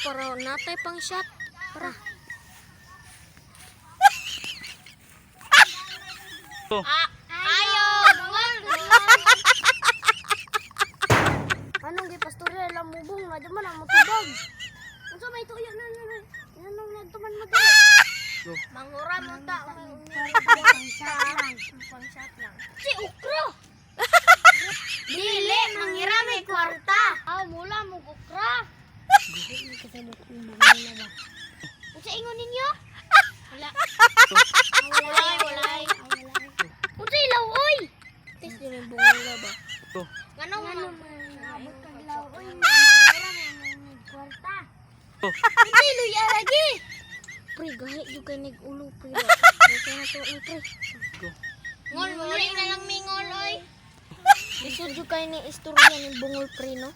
para natay pang shot. Para. Ayo, bungol. Anong gipastorya lang mubong na di man ang matubag. Unsa may tuyo na nanong nagtuman mo diri? Mangura mo ta pang shot lang. Si ukro. Dili mangirami kwarta. Mula mo ukra. Unsa ingon ninyo? Wala. Walay. Unsa ilaw oy? Tes dili bungola ba? Nganong abot kag ilaw oy. Mangirami kwarta. Unsa iluya lagi? Pre, gahi yung kay nag-ulo, pre. Kaya na to, pre. Ngol, muli na lang mingol, oy. Isod yung kay ni istorya ni bungol, pre, no?